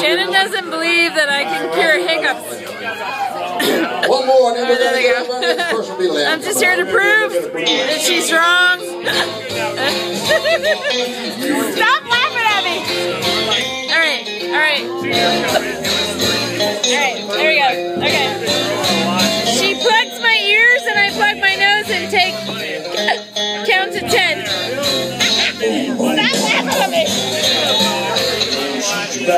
Shannon doesn't believe that I can cure hiccups. One more, and then there we go. I'm just here to prove that she's wrong. Stop laughing at me. Alright, alright. Alright, there we go. Okay. She plugs my ears and I plug my nose and take count to 10. Stop laughing at me. So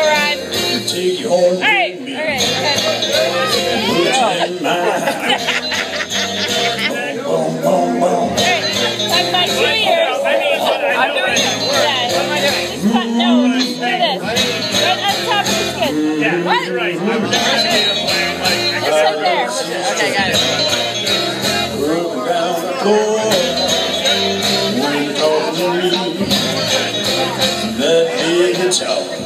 Ron. Alright, alright. Plug my 2 ears. I'm doing it. What am I doing? No, just do this. Right on top of the skin. Yeah, what? Right. Just right there. Okay, got it. Let me talk.